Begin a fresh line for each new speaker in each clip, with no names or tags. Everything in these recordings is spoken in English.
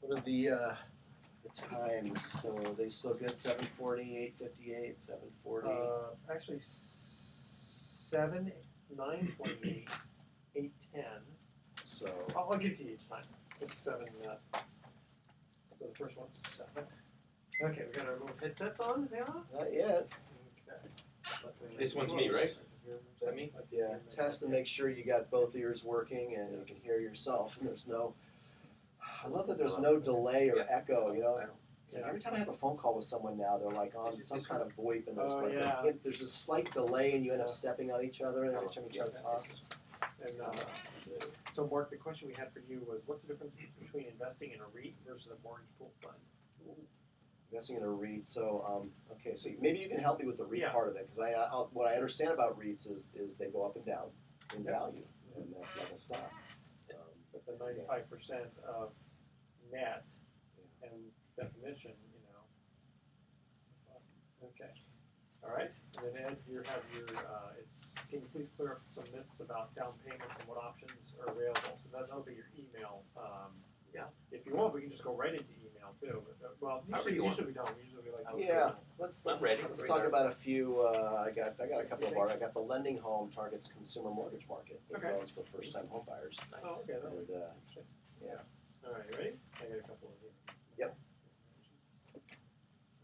What are the times? So are they still good? 7:40, 8:58, 7:40.
Actually, 7, 9:28, 8:10.
So
I'll give it to you each time. It's 7. So the first one's 7. Okay, we got our little headsets on now.
not yet.
Okay.
This one's me, right? Is that me?
Yeah, test and make sure you got both ears working and you can hear yourself. And there's no. I love that there's no delay or echo. You know, it's like every time I have a phone call with someone now, they're like on some kind of VoIP, and there's there's a slight delay, and you end up stepping on each other, and every time you try to talk.
And so, Mark, the question we had for you was, what's the difference between investing in a REIT versus a mortgage pool fund?
Investing in a REIT. So, okay, so maybe you can help me with the REIT
Yeah.
part of it, because what I understand about REITs is they go up and down in value, and that's like a stock.
But the 95% of net and definition, Okay. All right. And then Ed, you have your. Can you please clear up some myths about down payments and what options are available? So that'll be your email. If you want, we can just go right into email too. But, usually we don't. Usually we like.
Yeah, let's talk about a few. I got a couple of our. I got the lending home targets consumer mortgage market with loans for first-time home buyers.
Oh, okay. That would
yeah.
All right. Ready? I got a couple of here.
Yep.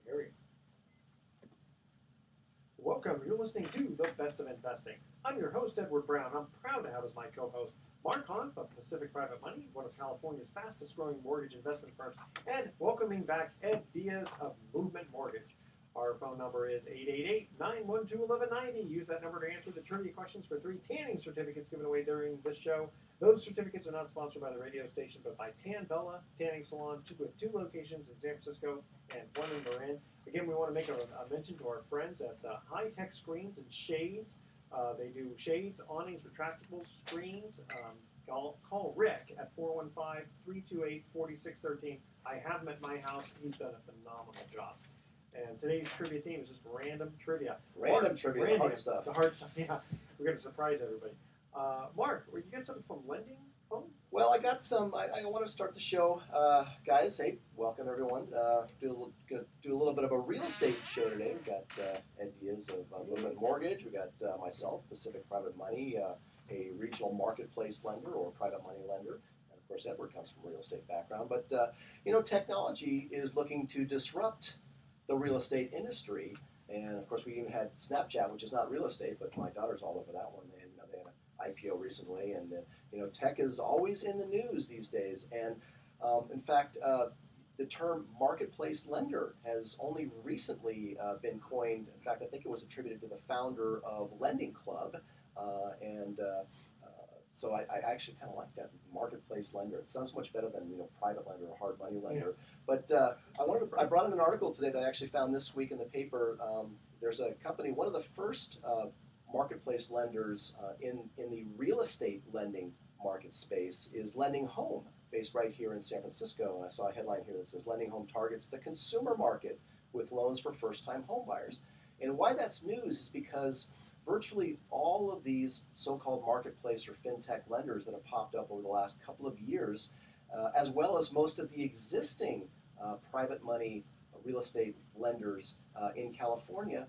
Here we go. Welcome. You're listening to The Best of Investing. I'm your host, Edward Brown. I'm proud to have as my co-host Mark Hanf of Pacific Private Money, one of California's fastest-growing mortgage investment firms, and welcoming back Ed Diaz of Movement Mortgage. Our phone number is 888-912-1190. Use that number to answer the trivia questions for 3 tanning certificates given away during this show. Those certificates are not sponsored by the radio station, but by Tan Bella Tanning Salon, with 2 locations in San Francisco and 1 in Marin. Again, we want to make a mention to our friends at High Tech Screens and Shades. They do shades, awnings, retractable screens. Call Rick at 415-328-4613. I have him at my house. He's done a phenomenal job. And today's trivia theme is just random trivia.
Trivia, the hard stuff.
The hard stuff, yeah. We're going to surprise everybody. Mark, you get something from Lending Home?
Well, I got some. I want to start the show, guys. Hey, welcome everyone. Do a little bit of a real estate show today. We got Ed Diaz of Movement Mortgage. We got myself, Pacific Private Money, a regional marketplace lender or private money lender. And of course, Edward comes from a real estate background. But technology is looking to disrupt the real estate industry. And of course, we even had Snapchat, which is not real estate, but my daughter's all over that one. They had an IPO recently, and tech is always in the news these days. And in fact, the term marketplace lender has only recently been coined. In fact, I think it was attributed to the founder of Lending Club, so I actually kind of like that, marketplace lender. It sounds much better than private lender or hard money lender. But I brought in an article today that I actually found this week in the paper. There's a company, one of the first marketplace lenders in the real estate lending market space is Lending Home, based right here in San Francisco. And I saw a headline here that says Lending Home targets the consumer market with loans for first-time home buyers. And why that's news is because virtually all of these so-called marketplace or fintech lenders that have popped up over the last couple of years, as well as most of the existing private money real estate lenders in California,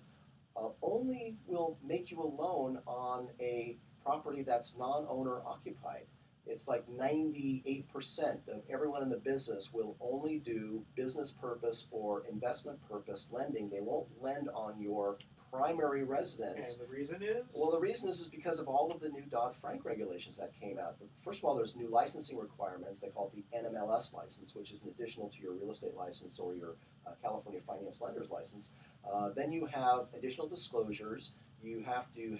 only will make you a loan on a property that's non-owner occupied. It's like 98% of everyone in the business will only do business purpose or investment purpose lending. They won't lend on your primary residence.
And the reason is?
Well, the reason is because of all of the new Dodd-Frank regulations that came out. First of all, there's new licensing requirements. They call it the NMLS license, which is an additional to your real estate license or your California Finance Lender's license. Then you have additional disclosures. You have to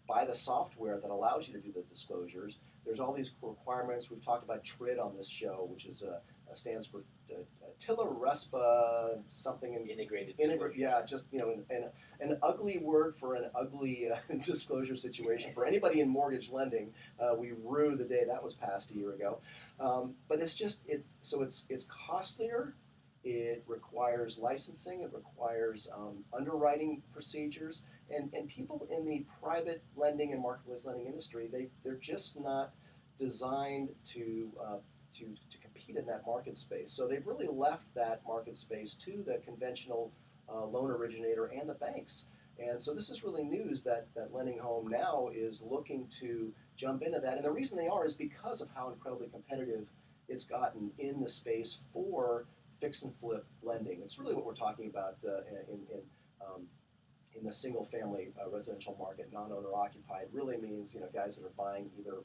buy the software that allows you to do the disclosures. There's all these requirements. We've talked about TRID on this show, which is stands for Tilla Respa something.
Integrated.
Yeah, just an ugly word for an ugly disclosure situation for anybody in mortgage lending. We rue the day that was passed a year ago. But it's costlier. It requires licensing. It requires underwriting procedures. And people in the private lending and marketplace lending industry, they're just not designed to to compete in that market space. So they've really left that market space to the conventional loan originator and the banks. And so this is really news that Lending Home now is looking to jump into that. And the reason they are is because of how incredibly competitive it's gotten in the space for fix and flip lending. It's really what we're talking about in the single family residential market. Non-owner occupied really means guys that are buying either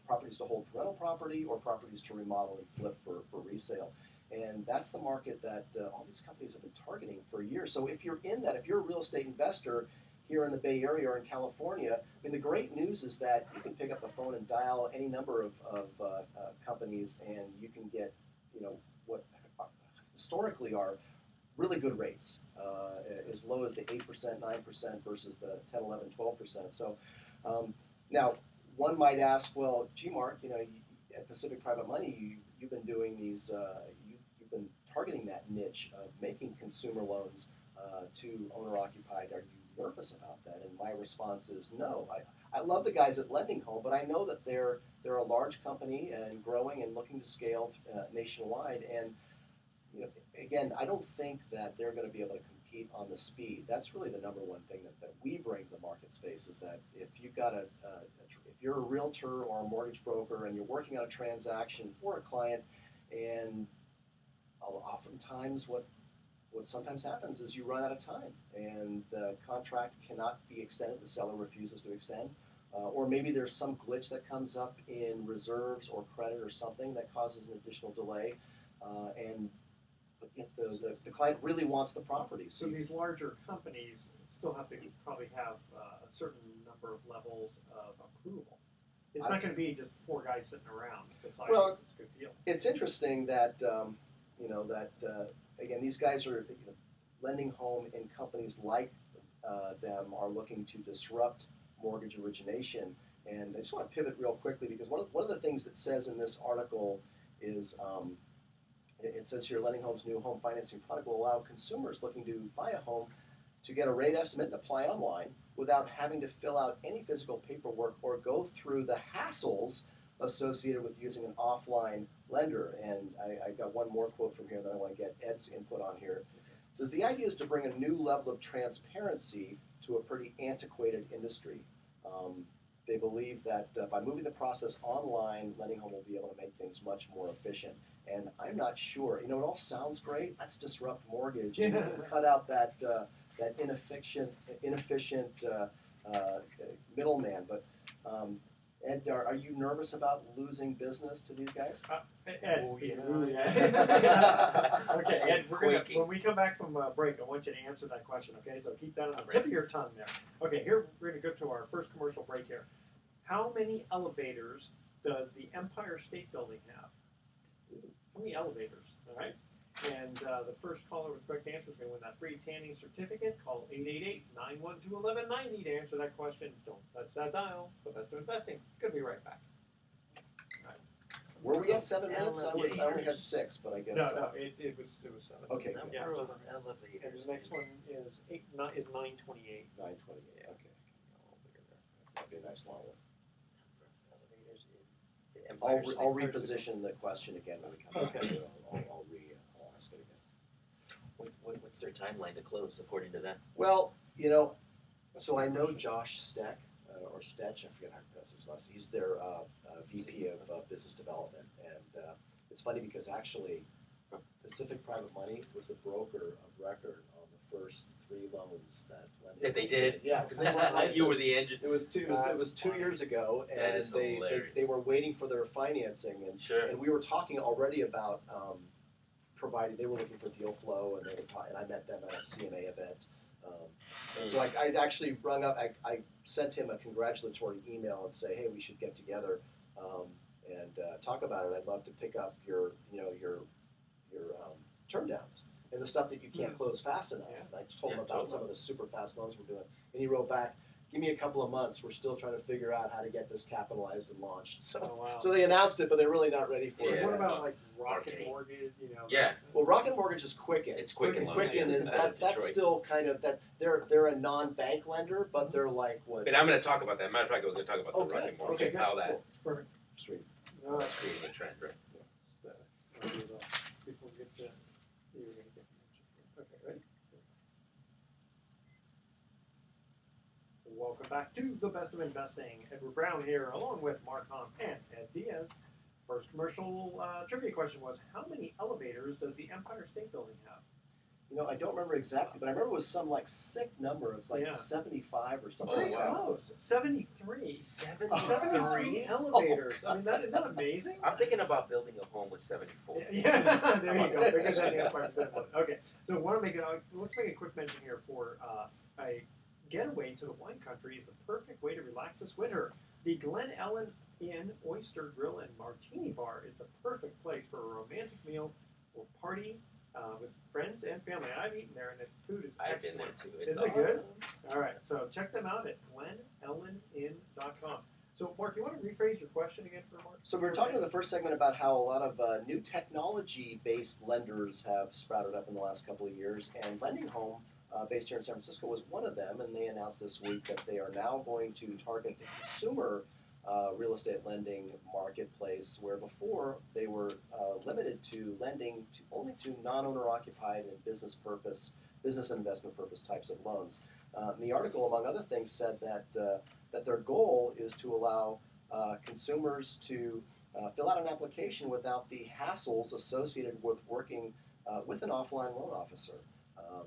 properties to hold for rental property or properties to remodel and flip for resale. And that's the market that all these companies have been targeting for years. So if you're in that, if you're a real estate investor here in the Bay Area or in California, I mean, the great news is that you can pick up the phone and dial any number of companies, and you can get what historically are really good rates, as low as the 8%, 9% versus the 10, 11, 12%. So now one might ask, well, gee, Mark, at Pacific Private Money, you've been doing these, you've been targeting that niche of making consumer loans to owner-occupied. Are you nervous about that? And my response is no. I love the guys at Lending Home, but I know that they're a large company and growing and looking to scale nationwide. And again, I don't think that they're going to be able to compete on the speed. That's really the number one thing that we bring to the market space, is that if you've got if you're a realtor or a mortgage broker and you're working on a transaction for a client, and oftentimes what sometimes happens is you run out of time and the contract cannot be extended, the seller refuses to extend, or maybe there's some glitch that comes up in reserves or credit or something that causes an additional delay, but yet the client really wants the property.
So these larger companies still have to probably have a certain number of levels of approval. It's not going to be just four guys sitting around deciding it's a good deal.
It's interesting that again, these guys are Lending Home, and companies like them are looking to disrupt mortgage origination. And I just want to pivot real quickly, because one of the things that says in this article is it says here, Lending Home's new home financing product will allow consumers looking to buy a home to get a rate estimate and apply online without having to fill out any physical paperwork or go through the hassles associated with using an offline lender. And I got one more quote from here that I want to get Ed's input on here. It says, the idea is to bring a new level of transparency to a pretty antiquated industry. They believe that by moving the process online, Lending Home will be able to make things much more efficient. And I'm not sure. It all sounds great. Let's disrupt mortgage and cut out that inefficient middleman. But Ed, are you nervous about losing business to these guys?
Ed, okay, Ed, when we come back from break, I want you to answer that question, okay? So keep that on the tip of your tongue there. Okay, here we're going to go to our first commercial break here. How many elevators does the Empire State Building have? How many elevators, all right? And the first caller with correct answer is going to win that free tanning certificate. Call 888-912-1190 to answer that question. Don't touch that dial. The best of investing. Going to be right back. All right.
Were we at 7 minutes? I only had 6, but I guess.
No, it was 7.
Okay.
Yeah.
Number of elevators.
And the next one is 928.
928. Okay. That'd be a nice long one. I'll reposition the question again when we come back.
Okay.
I'll ask it again.
What's their timeline to close, according to them?
Well, so I know Josh Steck, or Stetch, I forget how to pronounce his last name. He's their VP of Business Development. And it's funny because actually Pacific Private Money was the broker of record on the first 3 loans that
they did?
Yeah, because they weren't licensed.
You were the engine.
It was 2 years ago, and they were waiting for their financing, and we were talking already about providing. They were looking for deal flow, and I met them at a CMA event. So I actually rung up. I sent him a congratulatory email and say, hey, we should get together and talk about it. I'd love to pick up your turndowns and the stuff that you can't close fast enough. And I told him about some of the super fast loans we're doing, and he wrote back, give me a couple of months. We're still trying to figure out how to get this capitalized and launched. So they announced it, but they're really not ready for it.
What about like Rocket Mortgage?
Yeah.
Well, Rocket Mortgage is Quicken.
It's Quicken.
Quicken is that's still kind of that. They're a non-bank lender, but they're like what?
But I'm going to talk about that. Matter of fact, I was going to talk about the Rocket Mortgage, how that.
Perfect.
Sweet.
That's creating a trend, right?
before we get to you're going to get mentioned here. Okay, ready? Welcome back to the Best of Investing. Edward Brown here, along with Mark Hahn and Ed Diaz. First commercial trivia question was, how many elevators does the Empire State Building have?
I don't remember exactly, but I remember it was some like sick number. It's like 75 or something.
Very
like that.
close. 73.
73?
Elevators. I mean, isn't that amazing?
I'm thinking about building a home with 74.
Yeah, there you go. Bigger than the Empire State Building. Okay, so let's make a quick mention here for a getaway to the wine country is the perfect way to relax this winter. The Glen Ellen Inn Oyster Grill and Martini Bar is the perfect place for a romantic meal or party with friends and family. I've eaten there, and the food is
I've been
excellent.
there too. It's
Is it good?
awesome.
All right, so check them out at glenelleninn.com. So, Mark, you want to rephrase your question again for Mark?
So we were talking in the first segment about how a lot of new technology-based lenders have sprouted up in the last couple of years, and Lending Home, based here in San Francisco, was one of them, and they announced this week that they are now going to target the consumer real estate lending marketplace, where before they were limited to lending only to non-owner occupied and business and investment purpose types of loans. And the article, among other things, said that their goal is to allow consumers to fill out an application without the hassles associated with working with an offline loan officer.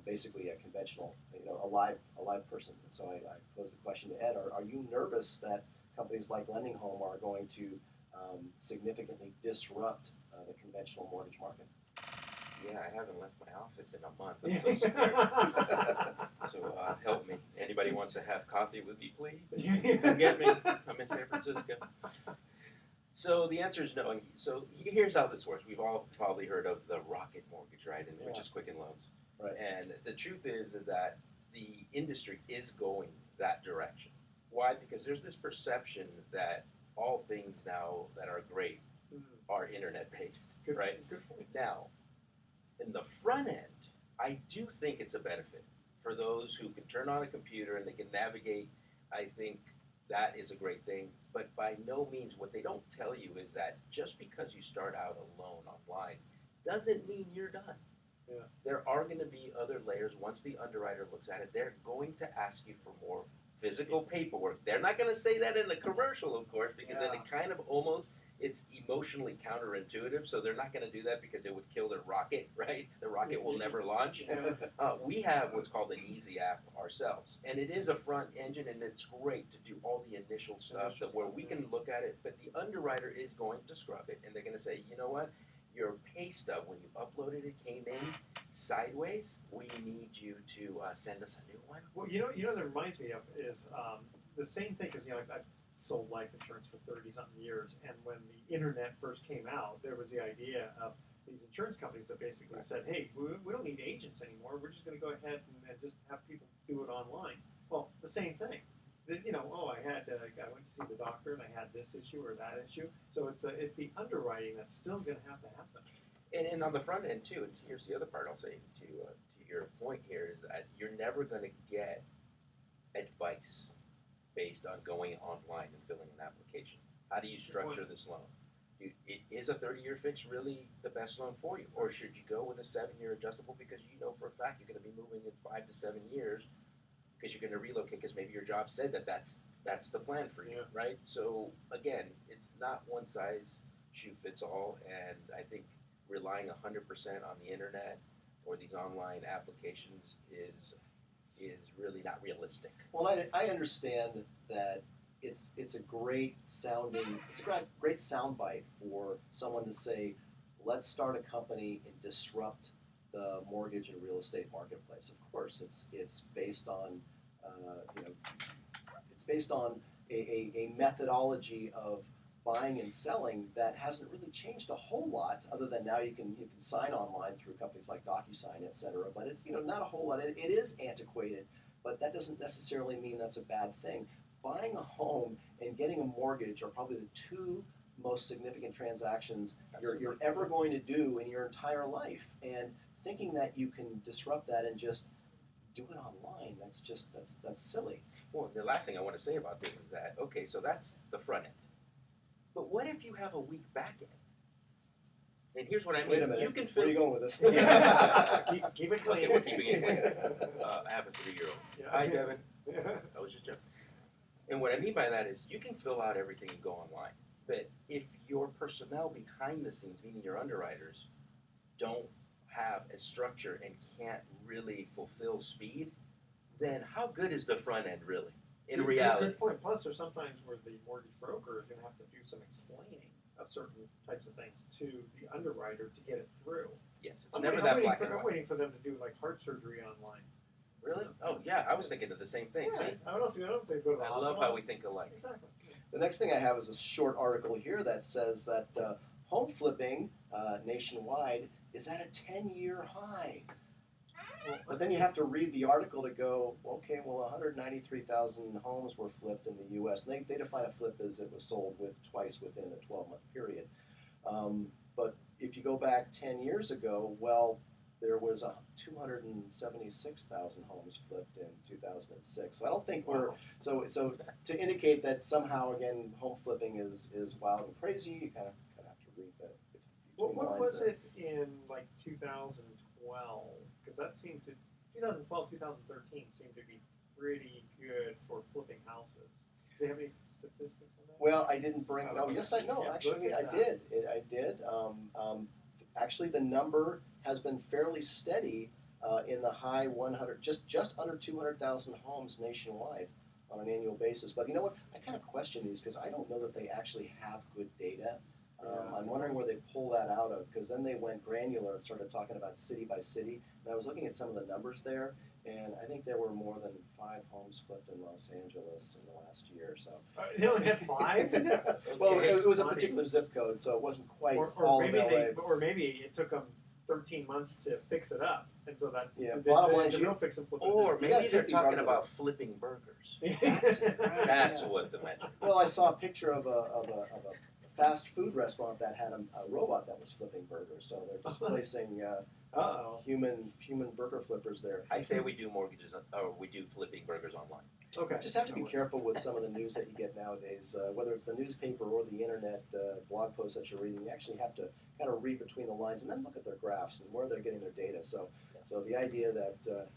Basically a conventional, a live person. And so I pose the question to Ed, are you nervous that companies like Lending Home are going to significantly disrupt the conventional mortgage market?
Yeah, I haven't left my office in a month. I'm so scared. So help me. Anybody wants to have coffee with me, please? Come get me. I'm in San Francisco. So the answer is no. So here's how this works. We've all probably heard of the Rocket Mortgage, right? And which is Quicken Loans.
Right.
And the truth is that the industry is going that direction. Why? Because there's this perception that all things now that are great are internet-based, right?
Good point.
Now, in the front end, I do think it's a benefit for those who can turn on a computer and they can navigate. I think that is a great thing. But by no means, what they don't tell you is that just because you start out a loan online doesn't mean you're done.
Yeah.
There are going to be other layers. Once the underwriter looks at it, they're going to ask you for more physical paperwork. They're not going to say that in the commercial, of course, because then it kind of almost, it's emotionally counterintuitive. So they're not going to do that because it would kill their rocket, right? The rocket will never launch. We have what's called an easy app ourselves. And it is a front engine, and it's great to do all the initial stuff where we can look at it. But the underwriter is going to scrub it, and they're going to say, you know what? Your pay stub, when you uploaded it, came in sideways. We need you to send us a new one.
Well, you know that reminds me of is the same thing because I've sold life insurance for 30-something years, and when the internet first came out, there was the idea of these insurance companies that basically said, "Hey, we don't need agents anymore. We're just going to go ahead and just have people do it online." Well, the same thing. I went to see the doctor and I had this issue or that issue. So it's the underwriting that's still going to have to happen.
And on the front end too. And here's the other part I'll say to your point here is that you're never going to get advice based on going online and filling an application. How do you structure this loan? Is a 30-year fix really the best loan for you, or should you go with a 7-year adjustable because you know for a fact you're going to be moving in 5 to 7 years? Because you're going to relocate because maybe your job said that's the plan for you, right? So again, it's not one size shoe fits all, and I think relying 100% on the internet or these online applications is really not realistic.
Well, I understand that it's a great great soundbite for someone to say, let's start a company and disrupt the mortgage and real estate marketplace. Of course, it's based on a methodology of buying and selling that hasn't really changed a whole lot, other than now you can sign online through companies like DocuSign, et cetera. But it's not a whole lot. It is antiquated, but that doesn't necessarily mean that's a bad thing. Buying a home and getting a mortgage are probably the two most significant transactions you're ever going to do in your entire life. And thinking that you can disrupt that and just do it online, that's silly.
Well, the last thing I want to say about this is that, okay, so that's the front end. But what if you have a weak back end? And here's what I mean.
Wait a minute.
You can
Where are
fill.
you going with this?
Keep it clean.
Okay, we're keeping it clean. I have a 3-year-old.
Yeah.
Hi, Devin. I was just joking. And what I mean by that is you can fill out everything and go online. But if your personnel behind the scenes, meaning your underwriters, don't have a structure and can't really fulfill speed, then how good is the front end really? In reality.
Good point. Plus, there's sometimes where the mortgage broker is going to have to do some explaining of certain types of things to the underwriter to get it through.
Yes, it's never that black and
I'm
white.
waiting for them to do like heart surgery online.
Really? Oh, yeah, I was thinking of the same thing.
Yeah,
See?
I don't have to go to the
I
hospital.
love how we think alike.
Exactly.
The next thing I have is a short article here that says that home flipping nationwide is at a 10-year high. But then you have to read the article to go, okay, well, 193,000 homes were flipped in the U.S. And they define a flip as it was sold twice within a 12-month period. But if you go back 10 years ago, well, there was 276,000 homes flipped in 2006. So I don't think we're so to indicate that somehow again home flipping is wild and crazy. You kind of have to read that.
What was it in like 2012? Because that seemed to 2012, 2013 seemed to be pretty good for flipping houses. Do they have any statistics on that?
Well, I didn't bring. Oh, yes, I know.
Yeah,
Actually, I did. I did. Actually, the number has been fairly steady in the high 100, just under 200,000 homes nationwide on an annual basis. But you know what? I kind of question these because I don't know that they actually have good data. I'm wondering where they pull that out of, because then they went granular and started talking about city by city. And I was looking at some of the numbers there, and I think there were more than 5 homes flipped in Los Angeles in the last year. So
They only had 5.
well,
Okay.
it was a particular zip code, so it wasn't quite
or
all
maybe
of LA.
or maybe it took them 13 months to fix it up, and so that
Bottom line is
real fix and flip.
Or
You gotta
maybe they're
take these
talking
articles.
about flipping burgers.
That's
That's what the metric.
Well, I saw a picture of a fast food restaurant that had a robot that was flipping burgers. So they're displacing human burger flippers there.
I say we do mortgages, or we do flipping burgers online.
Okay.
Just have to be careful with some of the news that you get nowadays, whether it's the newspaper or the internet blog posts that you're reading. You actually have to kind of read between the lines and then look at their graphs and where they're getting their data. So the idea that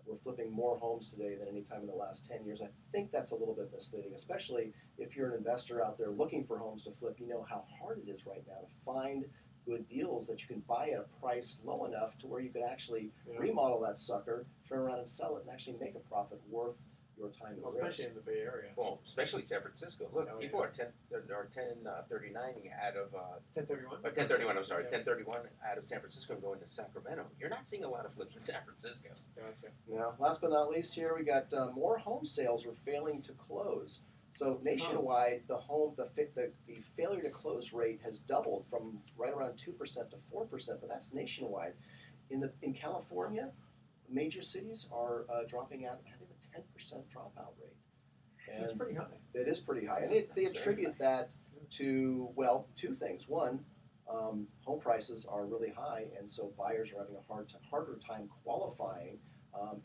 we're flipping more homes today than any time in the last 10 years, I think that's a little bit misleading, especially if you're an investor out there looking for homes to flip. You know how hard it is right now to find good deals that you can buy at a price low enough to where you could actually remodel that sucker, turn around and sell it, and actually make a profit worth your time and risk.
Especially in the Bay Area.
Well, especially San Francisco. Look, people are 1039 out of
1031.
or 1031. I'm sorry,
Yeah.
1031 out of San Francisco and going to Sacramento. You're not seeing a lot of flips in San Francisco.
Gotcha.
Now, last but not least, here we got more home sales are failing to close. So nationwide, the failure to close rate has doubled from right around 2% to 4%, but that's nationwide. In California, major cities are dropping out. I think a 10% dropout rate. And
That's pretty high.
it is pretty high, and they attribute that to two things. One, home prices are really high, and so buyers are having a harder time qualifying.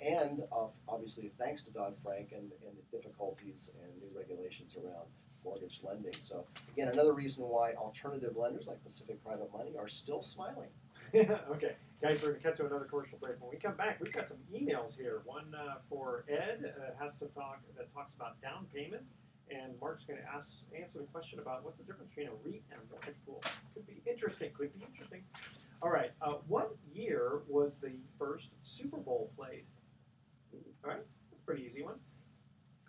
And obviously, thanks to Dodd-Frank and the difficulties and new regulations around mortgage lending. So again, another reason why alternative lenders like Pacific Private Money are still smiling.
Okay, guys, we're going to cut to another commercial break. When we come back, we've got some emails here. One for Ed that talks about down payments, and Mark's going to answer the question about what's the difference between a REIT and a mortgage pool. Could be interesting. All right, what year was the first Super Bowl played? All right, that's a pretty easy one.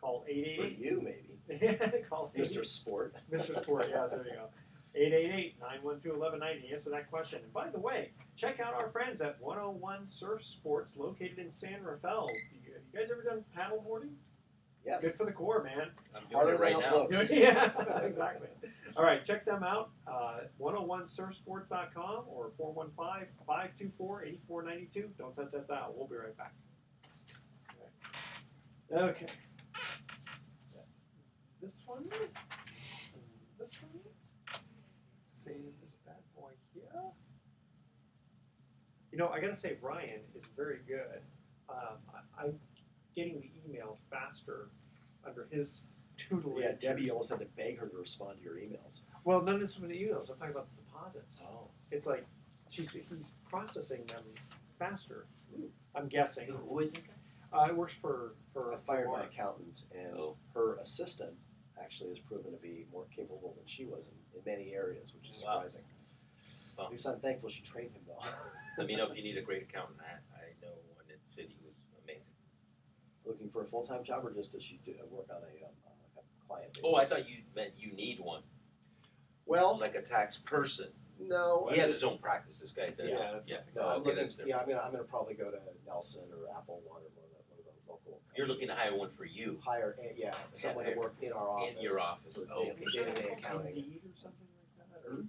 Call
For
888.
you, maybe,
Call
Mr. Sport.
Mr. Sport, yeah, there you go. 888-912-1190. Answer that question. And by the way, check out our friends at 101 Surf Sports located in San Rafael. You guys ever done paddle boarding?
Yes.
Good for the core, man.
I'm
Harder
doing it right
than it
now.
looks.
Yeah, exactly. All right, check them out. 101surfsports.com or 415-524-8492. Don't touch that dial. We'll be right back. Okay. This one. This one. Save this bad boy here. You know, I got to say, Ryan is very good. I'm getting the emails faster under his tutelage.
Yeah, Debbie almost had to beg her to respond to your emails.
Well, none of this from the emails. I'm talking about the deposits.
Oh.
It's like he's processing them faster. I'm guessing.
Who is this guy?
It works for
I fired my
Mark.
accountant, and
Oh.
her assistant actually has proven to be more capable than she was in many areas, which is
Wow.
surprising.
Well.
At least I'm thankful she trained him, though.
Let me know if you need a great accountant. I know one in the city who's amazing.
Looking for a full-time job, or just does she work on a client basis?
Oh, I thought you meant you need one,
Well,
like a tax person.
no.
He has his own practice. This guy does.
Yeah,
that's something.
No,
Oh,
I'm
okay,
looking.
that's different.
Yeah, I'm gonna probably go to Nelson or Apple One or one of the local.
You're looking to
companies.
hire one for you.
Hire, someone to work in our office.
In your office.
For
Oh,
day-
okay.
day-to-day accounting.
Indeed or something like that? Or
Hmm?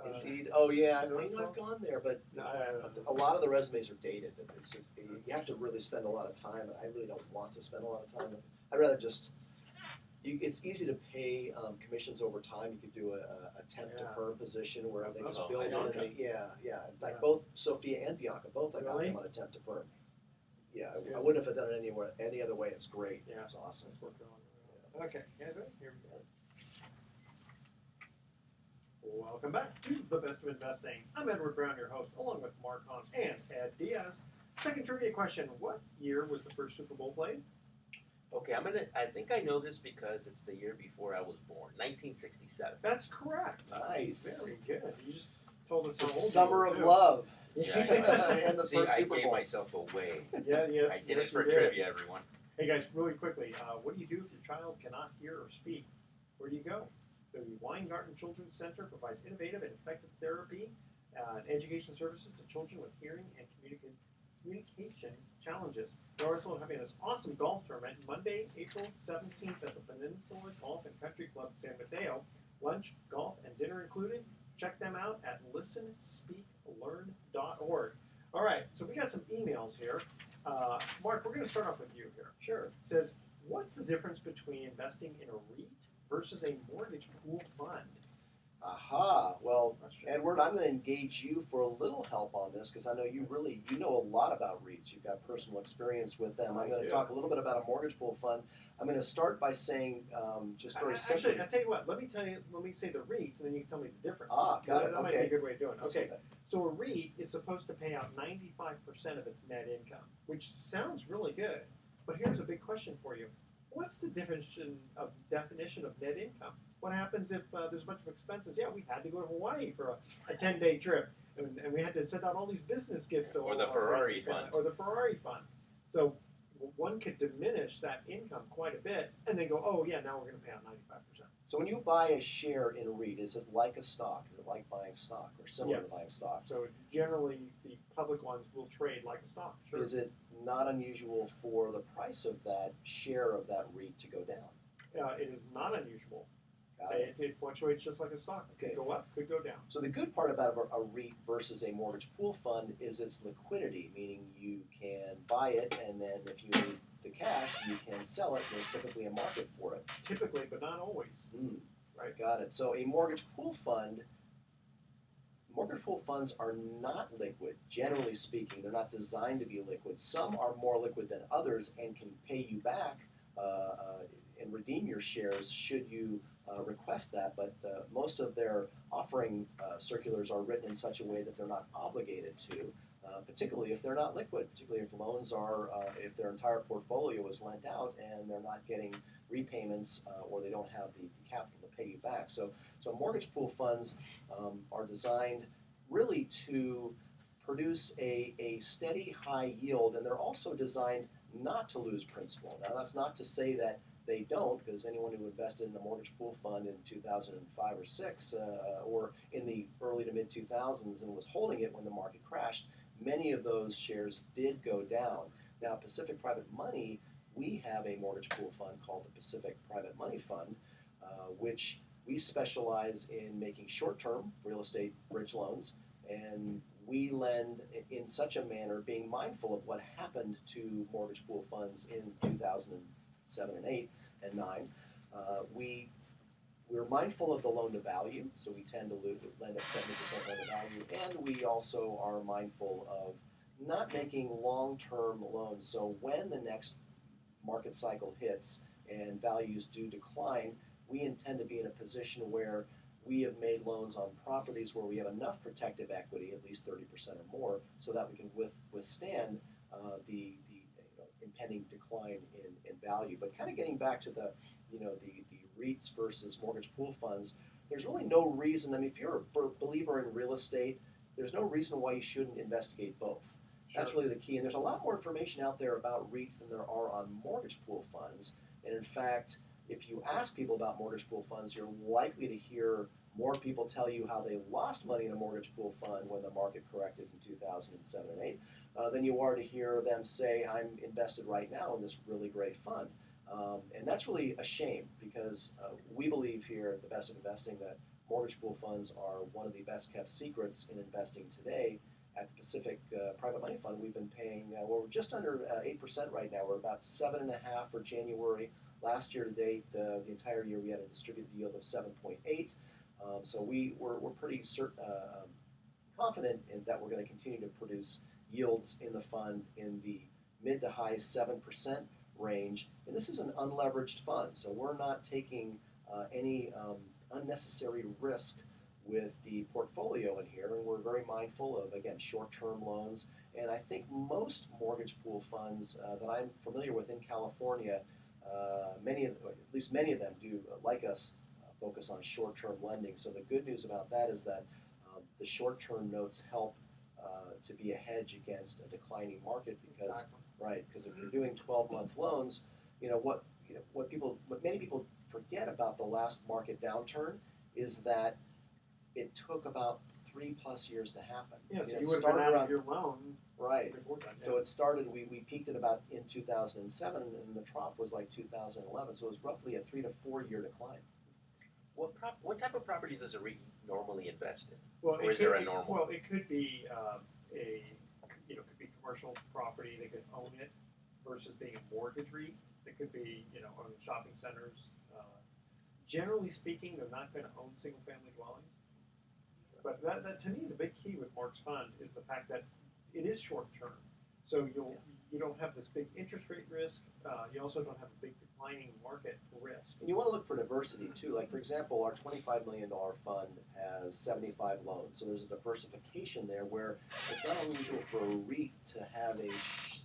Indeed?
Indeed. Oh yeah,
is that what it's
I've
called?
gone there, but
No, I don't know.
a lot of the resumes are dated. It's just, you have to really spend a lot of time, and I really don't want to spend a lot of time. I'd rather just. It's easy to pay commissions over time. You could do a temp to
Yeah.
perm position where they just
Oh,
build in.
okay.
In fact,
Yeah.
both Sophia and Bianca, both I got
Really?
them on a temp to perm. Yeah,
That's good.
I wouldn't have done it any other way. It's great.
Yeah.
It's awesome.
Let's work on it. Okay, here we go. Welcome back to The Best of Investing. I'm Edward Brown, your host, along with Mark Hans and Ed Diaz. Second trivia question: what year was the first Super Bowl played?
Okay, I think I know this because it's the year before I was born, 1967.
That's correct.
Nice.
Very good. You just told us
The
how old
summer
you
of
were, too.
love.
Yeah, I know.
And the
See,
first
I
Super
gave
Bowl.
myself away.
Yeah, yes.
I did
yes,
it for
you did.
trivia, everyone.
Hey guys, really quickly, what do you do if your child cannot hear or speak? Where do you go? The Weingarten Children's Center provides innovative and effective therapy and education services to children with hearing and communication challenges. They're also having this awesome golf tournament Monday, April 17th at the Peninsula Golf and Country Club in San Mateo. Lunch, golf, and dinner included. Check them out at listenspeaklearn.org. All right, so we got some emails here. Mark, we're going to start off with you here.
Sure.
It says, what's the difference between investing in a REIT versus a mortgage pool fund?
Aha. Well,
Question.
Edward, I'm going to engage you for a little help on this because I know you know a lot about REITs. You've got personal experience with them. I'm
I
going to
do.
talk a little bit about a mortgage pool fund. I'm going to start by saying just very simply.
Actually, I tell you what. Let me say the REITs, and then you can tell me the difference.
Got it.
That might be
Okay.
a good way of doing it.
Let's
Okay.
do that.
So a REIT is supposed to pay out 95% of its net income, which sounds really good. But here's a big question for you: what's the definition of net income? What happens if there's a bunch of expenses? Yeah, we had to go to Hawaii for a 10-day trip, and we had to send out all these business gifts to
Or
all
the
our
Ferrari
friends and family,
fund.
or the Ferrari fund. So one could diminish that income quite a bit, and then go, oh yeah, now we're going to pay out 95%.
So when you buy a share in a REIT, is it like a stock? Is it like buying stock or similar to
Yes.
buying stock?
So generally, the public ones will trade like a stock. Sure.
Is it not unusual for the price of that share of that REIT to go down?
It is not unusual.
Got it.
It fluctuates just like a stock. It
Okay.
could go up, could go down.
So the good part about a REIT versus a mortgage pool fund is its liquidity, meaning you can buy it and then if you need the cash, you can sell it. There's typically a market for it.
Typically, but not always. Right.
Got it. So a mortgage pool funds are not liquid, generally speaking. They're not designed to be liquid. Some are more liquid than others and can pay you back and redeem your shares should you request that. But most of their offering circulars are written in such a way that they're not obligated to, particularly if they're not liquid, particularly if loans are, if their entire portfolio is lent out and they're not getting repayments or they don't have the capital to pay you back. So mortgage pool funds are designed really to produce a steady high yield, and they're also designed not to lose principal. Now that's not to say that they don't, because anyone who invested in a mortgage pool fund in 2005 or 6 or in the early to mid 2000s and was holding it when the market crashed, many of those shares did go down. Now Pacific Private Money, we have a mortgage pool fund called the Pacific Private Money Fund, which we specialize in making short-term real estate bridge loans, and we lend in such a manner, being mindful of what happened to mortgage pool funds in 2007 and 8 and 9. We're mindful of the loan to value, so we tend to lend at 70% loan to value, and we also are mindful of not making long-term loans. So when the next market cycle hits and values do decline, we intend to be in a position where we have made loans on properties where we have enough protective equity, at least 30% or more, so that we can withstand the impending decline in value. But kind of getting back to the REITs versus mortgage pool funds, there's really no reason. I mean, if you're a believer in real estate, there's no reason why you shouldn't investigate both.
Sure.
That's really the key. And there's a lot more information out there about REITs than there are on mortgage pool funds. And in fact, if you ask people about mortgage pool funds, you're likely to hear more people tell you how they lost money in a mortgage pool fund when the market corrected in 2007 and 8 than you are to hear them say, I'm invested right now in this really great fund. And that's really a shame, because we believe here at the Best of Investing that mortgage pool funds are one of the best kept secrets in investing today. At the Pacific Private Money Fund, we've been paying, we're just under 8% right now. We're about 7.5% for January. Last year to date, the entire year, we had a distributed yield of 7.8%. So we're pretty confident in that we're going to continue to produce yields in the fund in the mid to high 7% range. And this is an unleveraged fund, so we're not taking any unnecessary risk with the portfolio in here, and we're very mindful of, again, short-term loans. And I think most mortgage pool funds that I'm familiar with in California, at least many of them do, like us, focus on short-term lending. So the good news about that is that the short-term notes help to be a hedge against a declining market, because because if you're doing 12-month loans, what many people forget about the last market downturn is that it took about 3+ years to happen.
Yeah, so you would have been out of your loan before that.
So it started, we peaked at about in 2007, and the trough was like 2011, so it was roughly a 3 to 4 year decline.
What type of properties does a REIT normally invest in?
Well,
Or is there a normal?
Well, it could be could be commercial property. They could own it versus being a mortgage REIT. It could be own shopping centers. Generally speaking, they're not going to own single-family dwellings. But that to me, the big key with Mark's fund is the fact that it is short-term. So you don't have this big interest rate risk. You also don't have a big declining market risk.
And you want to look for diversity too. Like, for example, our $25 million fund has 75 loans. So there's a diversification there where it's not unusual for a REIT to have a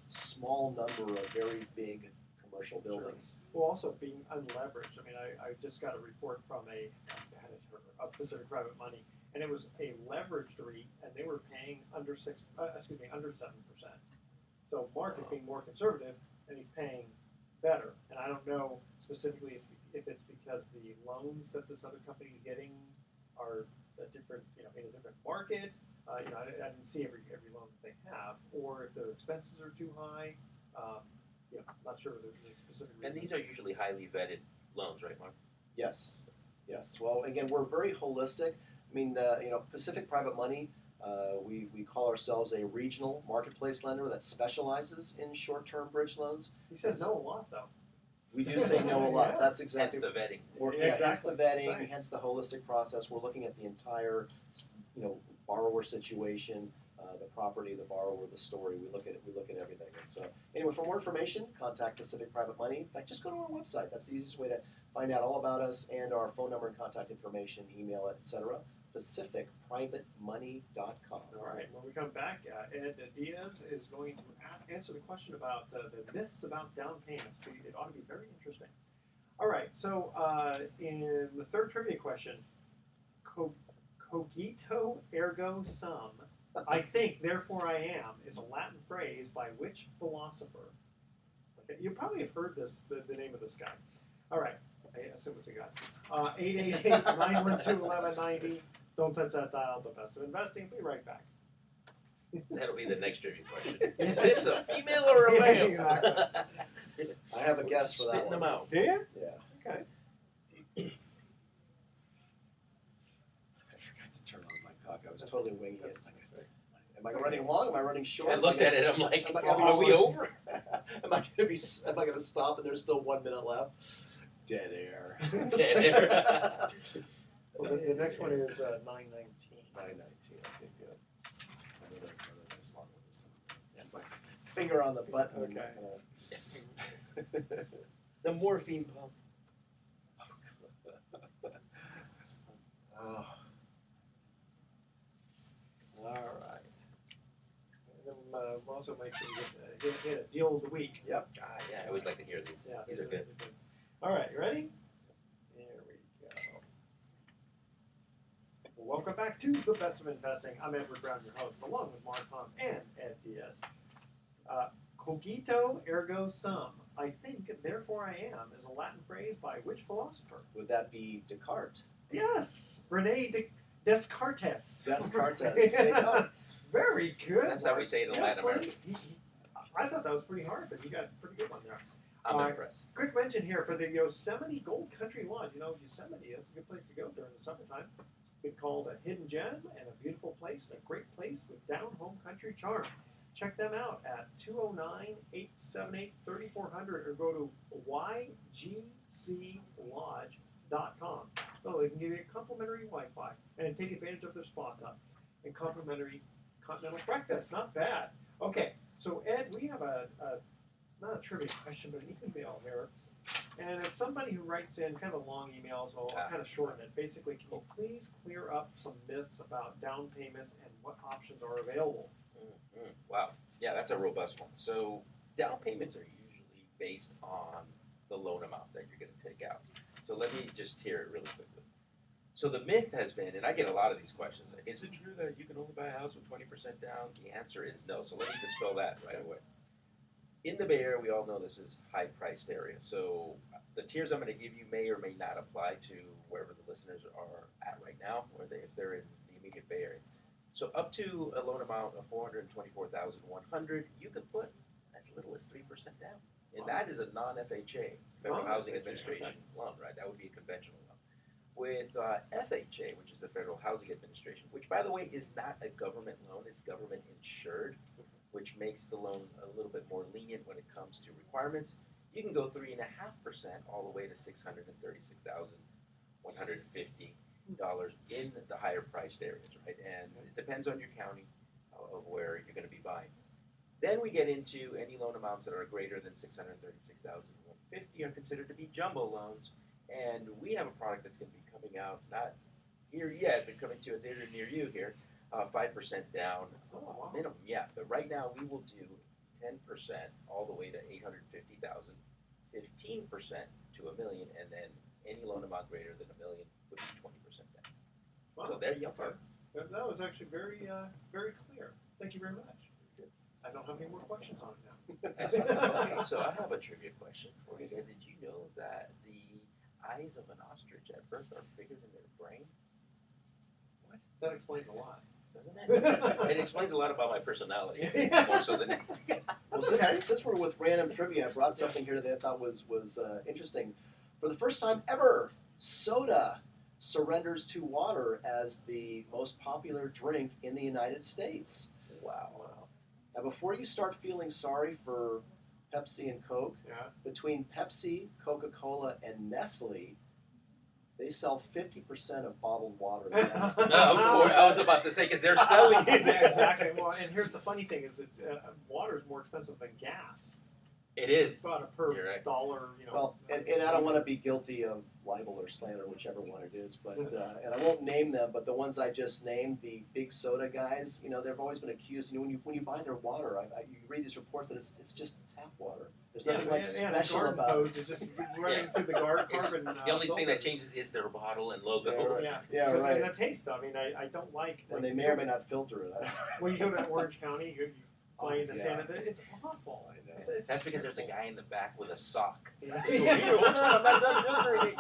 small number of very big commercial buildings.
Sure. Well, also being unleveraged. I mean, I just got a report from a manager of Pacific Private Money, and it was a leveraged REIT, and they were paying under 7%. So Mark is being more conservative, and he's paying better. And I don't know specifically if it's because the loans that this other company is getting are a different, in a different market. I didn't see every loan that they have, or if their expenses are too high. Not sure the specific reason.
And these are usually highly vetted loans, right, Mark?
Yes. Well, again, we're very holistic. I mean, Pacific Private Money, we call ourselves a regional marketplace lender that specializes in short-term bridge loans.
He says no a lot, though.
We do say no a lot.
Yeah.
That's exactly.
Hence the vetting.
Hence the vetting, hence the holistic process. We're looking at the entire, borrower situation, the property, the borrower, the story. We look at everything. And so, anyway, for more information, contact Pacific Private Money. In fact, just go to our website. That's the easiest way to find out all about us, and our phone number and contact information, email, etc. PacificPrivateMoney.com.
All right. When we come back, Ed Diaz is going to answer the question about the myths about down payments. It ought to be very interesting. All right. So in the third trivia question, cogito ergo sum, I think, therefore I am, is a Latin phrase by which philosopher? Okay, you probably have heard the name of this guy. All right. I assume it's a guy. 888-912-1190. Don't touch that dial. The Best of Investing. Be right back.
That'll be the next trivia question. Is this a female or a male?
Exactly.
I have a guess for that
Spitting
one.
them out.
Do you?
Yeah.
Okay.
I forgot to turn on my clock. I was totally winging it. Am I running long? Am I running short?
I looked at it. I'm like,
am I
are we over?
Am I going to stop and there's still 1 minute left? Dead air.
Dead air.
Well, the next one is 919.
919. Okay, good. Another nice long one this time. And my finger on the button.
Okay.
The morphine pump.
Oh. All right.
And then also make sure you get a deal of the week.
Yep.
Yeah, I always like to hear these.
Yeah,
These are good.
All right, you ready? Here we go. Welcome back to The Best of Investing. I'm Edward Brown, your host, along with Mark Hunt and Ed Diaz. Cogito ergo sum. I think, therefore I am, is a Latin phrase by which philosopher?
Would that be Descartes?
Yes, Rene Descartes.
Descartes. There you go.
Very good.
That's how we say it in Latin America.
I thought that was pretty hard, but you got a pretty good one there.
I'm impressed.
Quick mention here for the Yosemite Gold Country Lodge. You know, Yosemite, that's a good place to go during the summertime. It's been called a hidden gem and a beautiful place and a great place with down-home country charm. Check them out at 209-878-3400 or go to ygclodge.com. So they can give you a complimentary Wi-Fi and take advantage of their spa tub and complimentary continental breakfast. Not bad. Okay, so Ed, we have not a trivia question, but an email here. And it's somebody who writes in kind of a long email, so I'll kind of shorten it. Basically, can you please clear up some myths about down payments and what options are available?
Mm-hmm. Wow. Yeah, that's a robust one. So down payments are usually based on the loan amount that you're going to take out. So let me just tear it really quickly. So the myth has been, and I get a lot of these questions, like, is it true that you can only buy a house with 20% down? The answer is no. So let me dispel that right away. In the Bay Area, we all know this is high-priced area. So the tiers I'm going to give you may or may not apply to wherever the listeners are at right now, or if they're in the immediate Bay Area. So up to a loan amount of $424,100, you can put as little as 3% down. And that is a non-FHA, Federal Housing Administration loan, right? That would be a conventional loan. With FHA, which is the Federal Housing Administration, which, by the way, is not a government loan, it's government insured, which makes the loan a little bit more lenient when it comes to requirements. You can go 3.5% all the way to $636,150 in the higher priced areas, right? And it depends on your county of where you're going to be buying. Then we get into any loan amounts that are greater than $636,150 are considered to be jumbo loans. And we have a product that's going to be coming out, not here yet, but coming to a theater near you here, 5% down minimum. Yeah, but right now we will do 10% all the way to $850,000, 15% to $1 million, and then any loan amount greater than $1 million would be 20% down.
Wow.
So there you go.
That was actually very, very clear. Thank you very much. I don't have any more questions on it now.
Okay, so I have a trivia question for you. Did you know that the eyes of an ostrich at birth are bigger than their brain?
What? That explains a lot.
Doesn't it? It explains a lot about my personality, more so than anything.
Well, since we're with random trivia, I brought something here that I thought was interesting. For the first time ever, soda surrenders to water as the most popular drink in the United States.
Wow.
Now, before you start feeling sorry for Pepsi and Coke, between Pepsi, Coca-Cola, and Nestle, they sell 50% of bottled water.
No, of course. I was about to say, because they're selling it.
Yeah, exactly. Well, and here's the funny thing is water is more expensive than gas.
It is.
It's about a per dollar,
Well, and I don't want to be guilty of libel or slander, whichever one it is, but and I won't name them, but the ones I just named, the big soda guys, they've always been accused. When you buy their water, you read these reports that it's just tap water. There's nothing special about it.
It's just running through the carbon.
The only thing that changes is their bottle and logo.
Yeah, right.
And the taste. I mean, I don't like.
And they may or may not filter it.
When you go to Orange County, you fly into Santa Fe. It's awful.
I know.
That's because there's a guy in the back with a sock.
Yeah.
Hold on, I'm not done filtering it.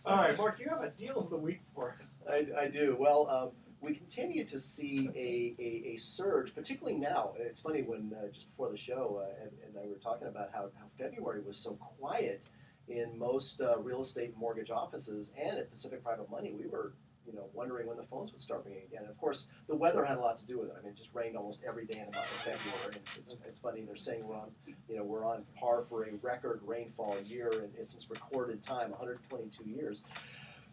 All right, Mark, you have a deal of the week for us.
I do. Well, we continue to see a surge, particularly now. It's funny when just before the show, and I were talking about how February was so quiet in most real estate and mortgage offices, and at Pacific Private Money, we were wondering when the phones would start ringing again. And of course, the weather had a lot to do with it. I mean, it just rained almost every day in the month of February. And it's funny, they're saying we're on par for a record rainfall year since recorded time, 122 years.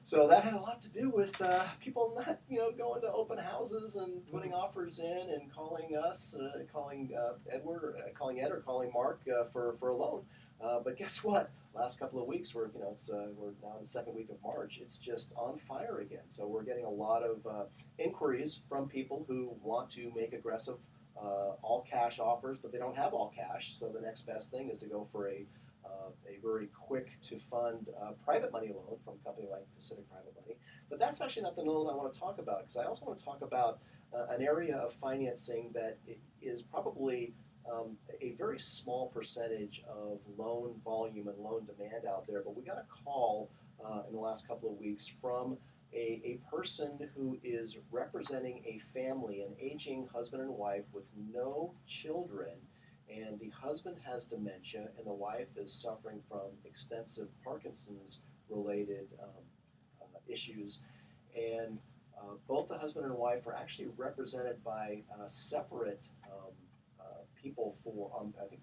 So that had a lot to do with people not, going to open houses and putting offers in and calling us, calling Edward, or calling Ed, or calling Mark for a loan. But guess what? Last couple of weeks, we're now in the second week of March. It's just on fire again. So we're getting a lot of inquiries from people who want to make aggressive all cash offers, but they don't have all cash. So the next best thing is to go for a very quick to fund private money loan from a company like Pacific Private Money. But that's actually not the loan I want to talk about, because I also want to talk about an area of financing that is probably a very small percentage of loan volume and loan demand out there. But we got a call in the last couple of weeks from a person who is representing a family, an aging husband and wife with no children. And the husband has dementia, and the wife is suffering from extensive Parkinson's-related issues. And both the husband and wife are actually represented by separate people. I think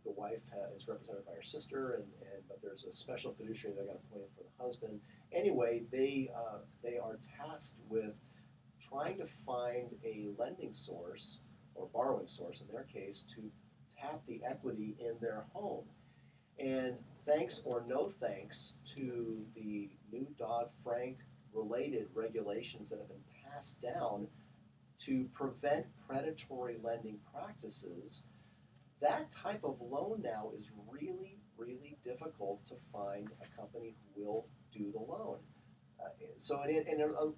the wife is represented by her sister, but there's a special fiduciary that got appointed for the husband. Anyway, they are tasked with trying to find a lending source or borrowing source, in their case, to tap the equity in their home. And thanks or no thanks to the new Dodd-Frank related regulations that have been passed down to prevent predatory lending practices, that type of loan now is really, really difficult to find a company who will do the loan.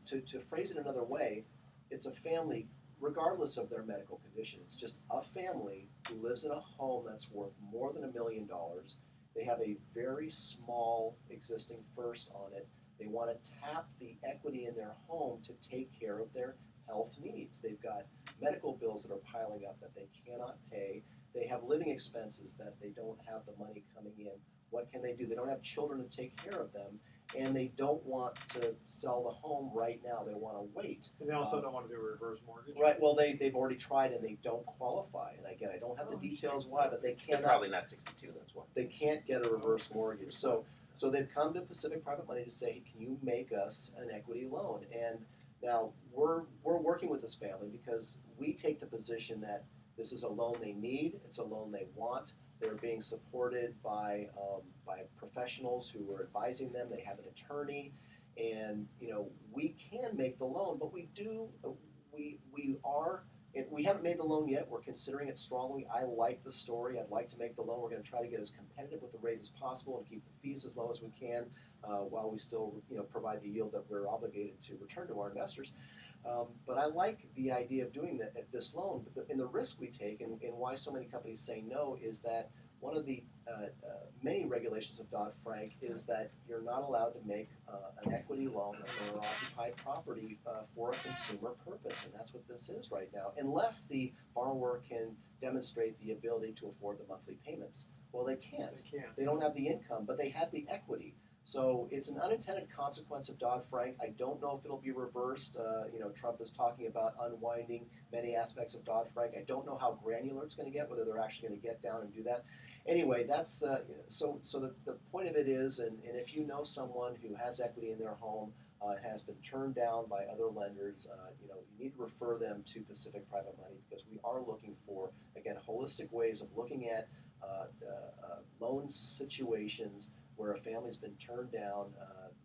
To phrase it another way, it's a family, regardless of their medical condition. It's just a family who lives in a home that's worth more than $1 million. They have a very small existing first on it. They want to tap the equity in their home to take care of their health needs. They've got medical bills that are piling up that they cannot pay. They have living expenses that they don't have the money coming in. What can they do? They don't have children to take care of them, and they don't want to sell the home right now. They want to wait.
And they also don't want to do a reverse mortgage.
Right. Well, they've already tried and they don't qualify. And again, I don't have the details why, but they
They're
cannot.
probably not 62. That's why.
They can't get a reverse mortgage. So they've come to Pacific Private Money to say, hey, can you make us an equity loan? And now we're working with this family because we take the position that this is a loan they need. It's a loan they want. They're being supported by professionals who are advising them. They have an attorney, and we can make the loan, but we haven't made the loan yet. We're considering it strongly. I like the story. I'd like to make the loan. We're going to try to get as competitive with the rate as possible and keep the fees as low as we can, while we still provide the yield that we're obligated to return to our investors. But I like the idea of doing this loan. But the risk we take, and why so many companies say no, is that one of the many regulations of Dodd-Frank is that you're not allowed to make an equity loan on an occupied property for a consumer purpose, and that's what this is right now, unless the borrower can demonstrate the ability to afford the monthly payments. Well, they can't. They don't have the income, but they have the equity. So it's an unintended consequence of Dodd-Frank. I don't know if it'll be reversed. Trump is talking about unwinding many aspects of Dodd-Frank. I don't know how granular it's going to get, whether they're actually going to get down and do that. Anyway, that's so the point of it is, and if you know someone who has equity in their home, has been turned down by other lenders, you need to refer them to Pacific Private Money, because we are looking for, again, holistic ways of looking at loan situations where a family's been turned down,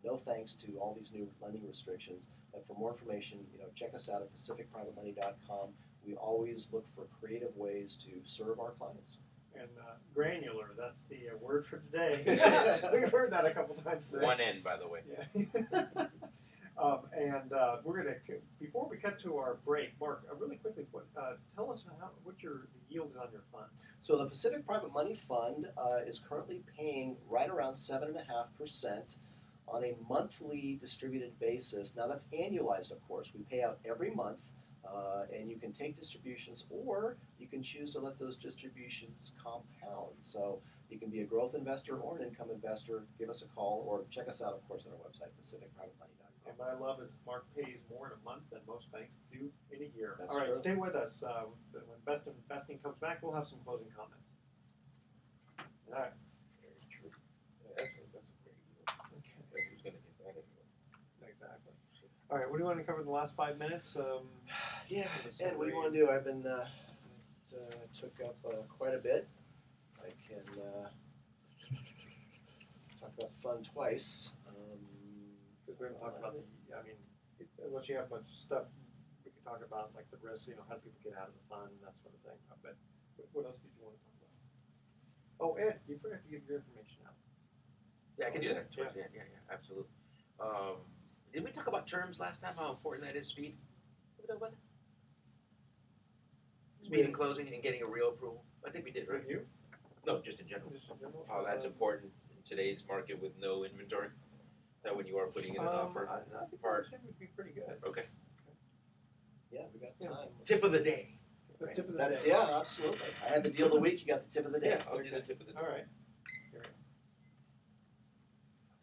no thanks to all these new lending restrictions. But for more information, check us out at pacificprivatemoney.com. We always look for creative ways to serve our clients.
And granular, that's the word for today. We've heard that a couple times today.
One N, by the way.
Yeah. We're going to, before we cut to our break, Mark, really quickly, tell us what the yield is on your fund.
So the Pacific Private Money Fund is currently paying right around 7.5% on a monthly distributed basis. Now that's annualized, of course. We pay out every month, and you can take distributions, or you can choose to let those distributions compound. So you can be a growth investor or an income investor. Give us a call or check us out, of course, on our website, pacificprivatemoney.com.
And what I love is Mark pays more in a month than most banks do in a year.
That's
All right,
true.
stay with us. When Best Investing comes back, we'll have some closing comments. All right.
Very true. That's a great deal.
Okay.
Who's going to get that anyway?
Exactly. All right, what do you want to cover in the last 5 minutes?
Yeah, Ed, what do you want to do? I've been took up quite a bit. I can talked about the fund twice.
Because we haven't talked about unless you have much stuff, we could talk about like the risks, how do people get out of the fund, that sort of thing. But what else did you want to talk about? Oh, Ed, you forgot to give your information out.
Yeah, I can do that. Yeah, absolutely. Did we talk about terms last time? How important that is? Speed. Did we talk about that? Speed and closing and getting a real approval. I think we did, right?
With you?
No, just in general.
Just in general?
How that's important in today's market with no inventory. That when you are putting in an offer.
I think
Part.
that would be pretty good.
Okay.
Yeah, we got time.
Tip of the day.
The tip of the
That's
day.
yeah, absolutely. I had the deal of the week. You got the tip of the day.
Yeah, I'll do the tip of the day.
All right. Here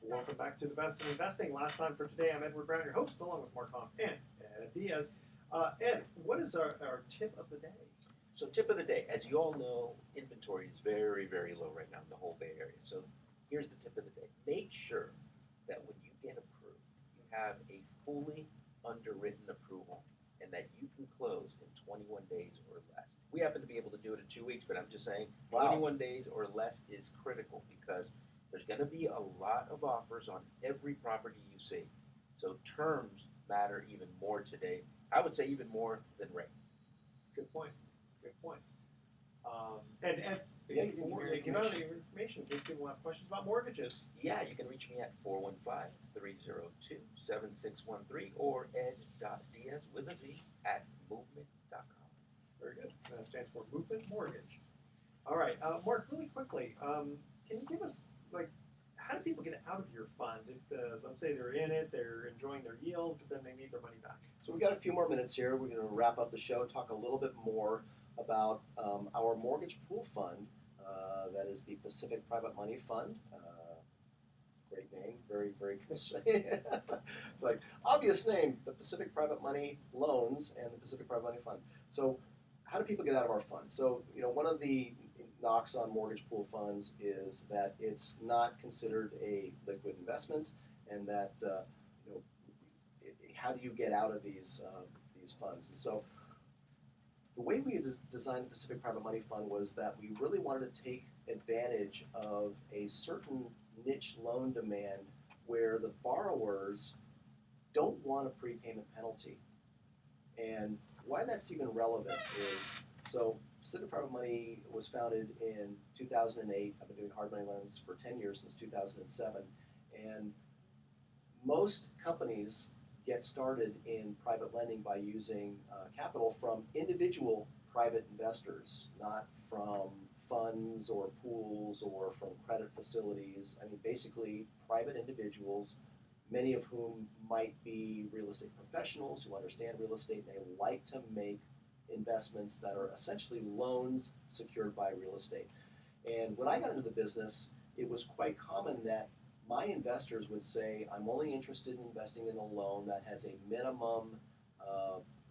we go. Welcome back to the Best of Investing. Last time for today, I'm Edward Brown, your host, along with Mark Hoff and Ed Diaz. Ed, what is our tip of the day?
So tip of the day, as you all know, inventory is very, very low right now in the whole Bay Area. So here's the tip of the day. Make sure that when you get approved, you have a fully underwritten approval and that you can close in 21 days or less. We happen to be able to do it in 2 weeks, but I'm just saying 21 days or less is critical because there's going to be a lot of offers on every property you see. So terms matter even more today. I would say even more than rate.
Good point. Good point. And
Yeah,
give out your information in case people have questions about mortgages.
Yeah, you can reach me at 415-302-7613 or ed.diaz with a Z at movement.com.
Very good. That stands for Movement Mortgage. All right, Mark, really quickly, can you give us, how do people get out of your fund? If let's say they're in it, they're enjoying their yield, but then they need their money back.
So we got a few more minutes here. We're going to wrap up the show, talk a little bit more about our mortgage pool fund. That is the Pacific Private Money Fund. Great name, very, very it's like obvious name, the Pacific Private Money Loans and the Pacific Private Money Fund. So how do people get out of our fund? So, one of the knocks on mortgage pool funds is that it's not considered a liquid investment, and that how do you get out of these funds? And so the way we designed the Pacific Private Money Fund was that we really wanted to take advantage of a certain niche loan demand where the borrowers don't want a prepayment penalty. And why that's even relevant is, so Pacific Private Money was founded in 2008. I've been doing hard money loans for 10 years, since 2007. And most companies get started in private lending by using capital from individual private investors, not from funds or pools or from credit facilities. I mean, basically private individuals, many of whom might be real estate professionals who understand real estate, and they like to make investments that are essentially loans secured by real estate. And when I got into the business, it was quite common that my investors would say, I'm only interested in investing in a loan that has a minimum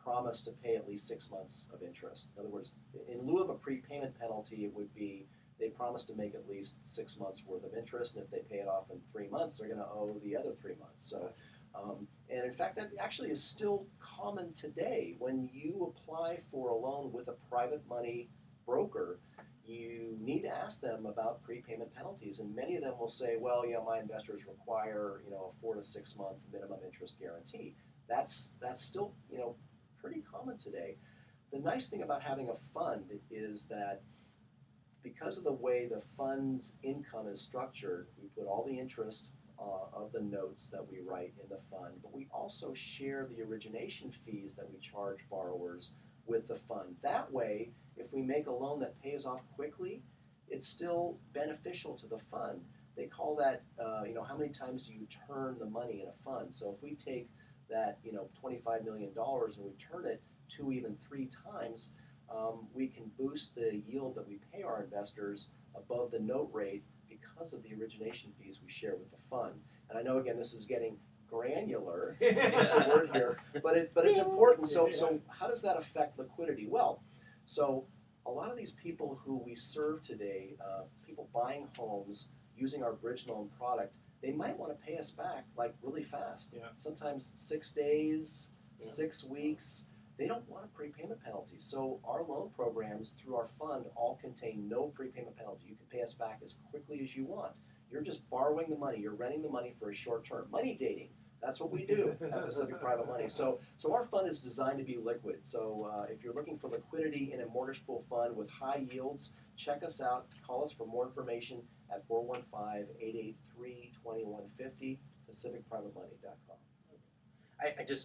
promise to pay at least 6 months of interest. In other words, in lieu of a prepayment penalty, it would be they promise to make at least 6 months worth of interest, and if they pay it off in 3 months, they're going to owe the other 3 months. So, and in fact, that actually is still common today. When you apply for a loan with a private money broker, you need to ask them about prepayment penalties, and many of them will say, well, my investors require, a 4 to 6 month minimum interest guarantee. That's still, pretty common today. The nice thing about having a fund is that because of the way the fund's income is structured, we put all the interest of the notes that we write in the fund, but we also share the origination fees that we charge borrowers with the fund. That way, if we make a loan that pays off quickly, it's still beneficial to the fund. They call that, how many times do you turn the money in a fund? So if we take that, $25 million and we turn it 2, even 3 times, we can boost the yield that we pay our investors above the note rate because of the origination fees we share with the fund. And I know, again, this is getting granular, use the word here, but it's important. So how does that affect liquidity? Well, so a lot of these people who we serve today, people buying homes using our bridge loan product, they might want to pay us back really fast.
Yeah.
Sometimes 6 days, 6 weeks. They don't want a prepayment penalty. So our loan programs through our fund all contain no prepayment penalty. You can pay us back as quickly as you want. You're just borrowing the money. You're renting the money for a short term. Money dating. That's what we do at Pacific Private Money. So our fund is designed to be liquid. So if you're looking for liquidity in a mortgage pool fund with high yields, check us out. Call us for more information at 415-883-2150, pacificprivatemoney.com.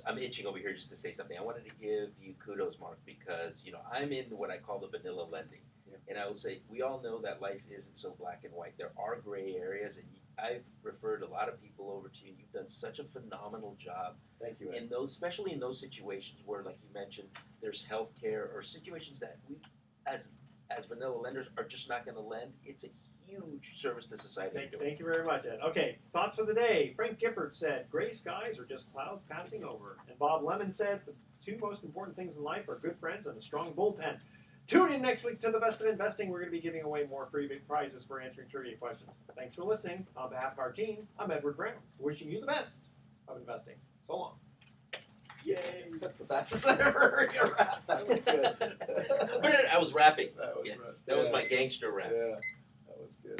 I'm itching over here just to say something. I wanted to give you kudos, Mark, because I'm in what I call the vanilla lending, and I will say we all know that life isn't so black and white. There are gray areas, and I've referred a lot of people over to you. You've done such a phenomenal job.
Thank you, Ed.
In those, especially in those situations where, like you mentioned, there's healthcare or situations that we, as vanilla lenders, are just not going to lend. It's a huge service to society.
Thank you very much, Ed. Okay, thoughts for the day. Frank Gifford said, gray skies are just clouds passing over. And Bob Lemon said, the two most important things in life are good friends and a strong bullpen. Tune in next week to The Best of Investing. We're going to be giving away more free big prizes for answering trivia questions. Thanks for listening. On behalf of our team, I'm Edward Brown, wishing you the best of investing. So long.
Yay! That's the fastest I ever heard you rap. That was good.
I was rapping.
That was
That was my gangster rap.
Yeah, that was good.